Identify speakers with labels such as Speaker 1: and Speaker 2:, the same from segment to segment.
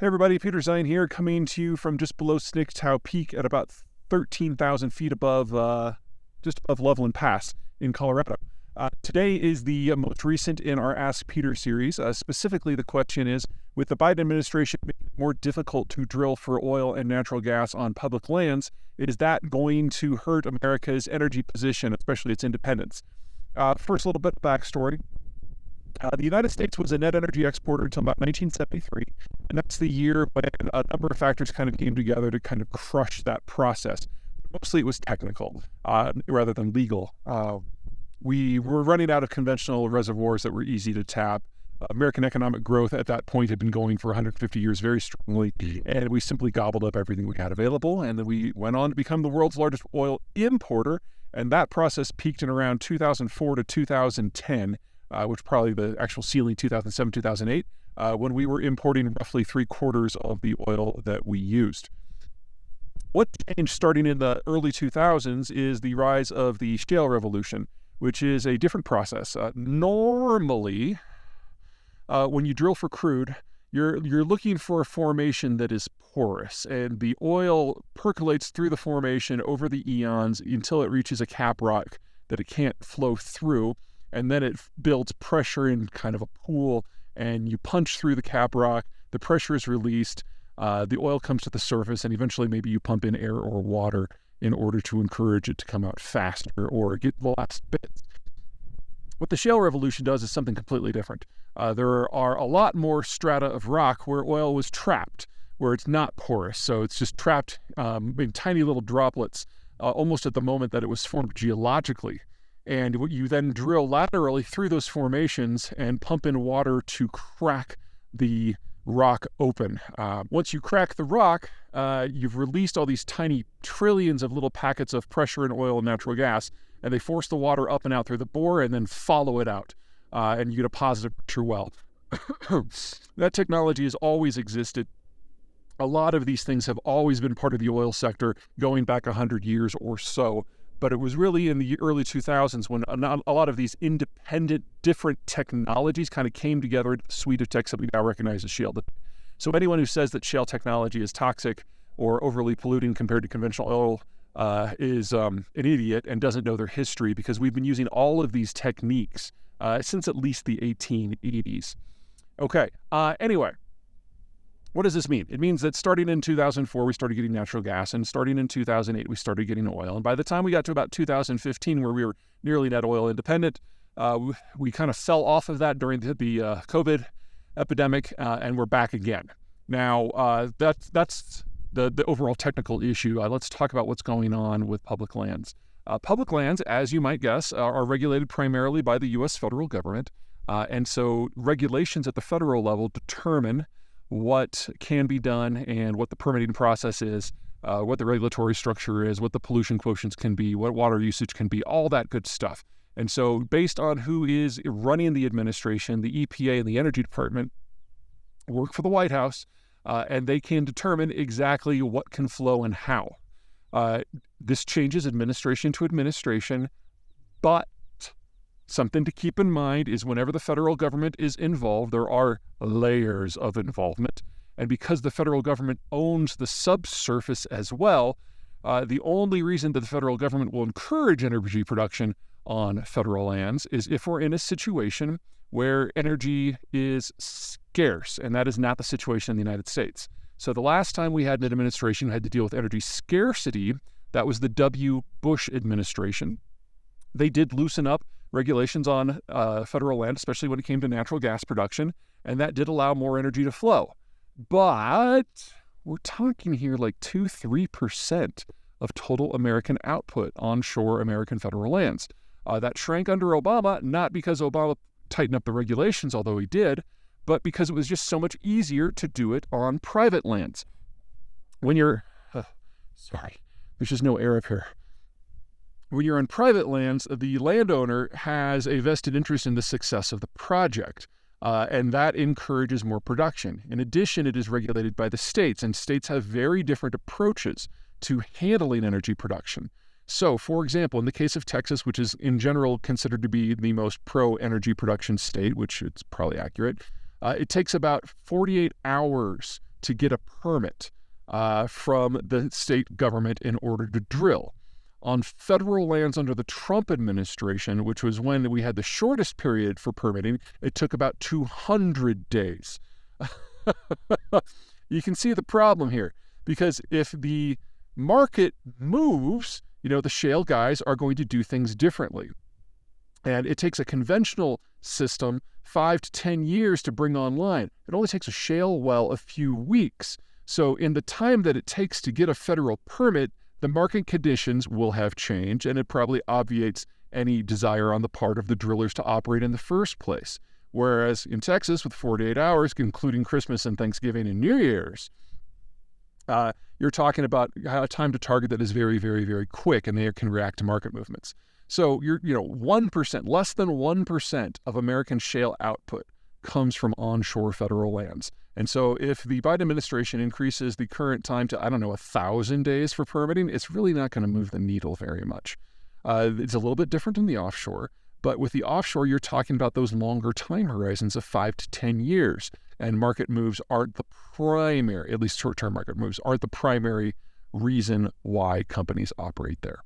Speaker 1: Hey everybody, Peter Zeihan here, coming to you from just below Snakestow Peak at about 13,000 feet above, just above Loveland Pass in Colorado. Today is the most recent in our Ask Peter series. Specifically, the question is, with the Biden administration making it more difficult to drill for oil and natural gas on public lands, is that going to hurt America's energy position, especially its independence? First, a little bit of backstory. The United States was a net energy exporter until about 1973, and that's the year when a number of factors kind of came together to kind of crush that process. Mostly it was technical rather than legal. We were running out of conventional reservoirs that were easy to tap. American economic growth at that point had been going for 150 years very strongly, and we simply gobbled up everything we had available, and then we went on to become the world's largest oil importer, and that process peaked in around 2004 to 2010, which probably the actual ceiling 2007, 2008, when we were importing roughly 3/4 of the oil that we used. What changed starting in the early 2000s is the rise of the shale revolution, which is a different process. Normally, when you drill for crude, you're looking for a formation that is porous, and the oil percolates through the formation over the eons until it reaches a cap rock that it can't flow through. And then it builds pressure in kind of a pool, and you punch through the cap rock, the pressure is released, the oil comes to the surface, and eventually maybe you pump in air or water in order to encourage it to come out faster or get the last bits. What the shale revolution does is something completely different. There are a lot more strata of rock where oil was trapped, where it's not porous. So it's just trapped in tiny little droplets almost at the moment that it was formed geologically. And you then drill laterally through those formations and pump in water to crack the rock open. Once you crack the rock, you've released all these tiny trillions of little packets of pressure in oil and natural gas, and they force the water up and out through the bore and then follow it out, and you get a positive pressure well. That technology has always existed. A lot of these things have always been part of the oil sector going back 100 years or so. But it was really in the early 2000s when a lot of these independent, different technologies kind of came together in a suite of techs that we now recognize as shale. So anyone who says that shale technology is toxic or overly polluting compared to conventional oil is an idiot and doesn't know their history, because we've been using all of these techniques since at least the 1880s. Okay, anyway. What does this mean? It means that starting in 2004, we started getting natural gas, and starting in 2008, we started getting oil. And by the time we got to about 2015, where we were nearly net oil independent, we kind of fell off of that during the COVID epidemic, and we're back again. Now, that's the overall technical issue. Let's talk about what's going on with public lands. Public lands, as you might guess, are regulated primarily by the U.S. federal government. And so regulations at the federal level determine what can be done and what the permitting process is, what the regulatory structure is, what the pollution quotients can be, what water usage can be, all that good stuff. And so based on who is running the administration, the EPA and the Energy Department work for the White House, and they can determine exactly what can flow and how. This changes administration to administration, but something to keep in mind is whenever the federal government is involved, there are layers of involvement. And because the federal government owns the subsurface as well, the only reason that the federal government will encourage energy production on federal lands is if we're in a situation where energy is scarce, and that is not the situation in the United States. So the last time we had an administration who had to deal with energy scarcity, that was the W. Bush administration. They did loosen up regulations on federal land, especially when it came to natural gas production, and that did allow more energy to flow. But we're talking here like 2-3% of total American output onshore American federal lands. That shrank under Obama, not because Obama tightened up the regulations, although he did, but because it was just so much easier to do it on private lands. When you're, there's just no air up here. When you're on private lands, the landowner has a vested interest in the success of the project, and that encourages more production. In addition, it is regulated by the states, and states have very different approaches to handling energy production. So, for example, in the case of Texas, which is in general considered to be the most pro-energy production state, which it's probably accurate, it takes about 48 hours to get a permit from the state government in order to drill. On federal lands under the Trump administration, which was when we had the shortest period for permitting, it took about 200 days. You can see the problem here, because if the market moves, the shale guys are going to do things differently. And it takes a conventional system 5 to 10 years to bring online. It only takes a shale well a few weeks. So in the time that it takes to get a federal permit, the market conditions will have changed, and it probably obviates any desire on the part of the drillers to operate in the first place. Whereas in Texas, with 48 hours, including Christmas and Thanksgiving and New Year's, you're talking about a time to target that is very, very, very quick, and they can react to market movements. So you're, 1%, less than 1% of American shale output comes from onshore federal lands. And so if the Biden administration increases the current time to, 1,000 days for permitting, it's really not going to move the needle very much. It's a little bit different than the offshore, but with the offshore, you're talking about those longer time horizons of 5 to 10 years. And market moves aren't the primary, at least short-term market moves, aren't the primary reason why companies operate there.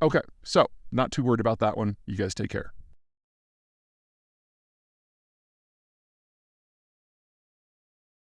Speaker 1: Okay, so not too worried about that one. You guys take care.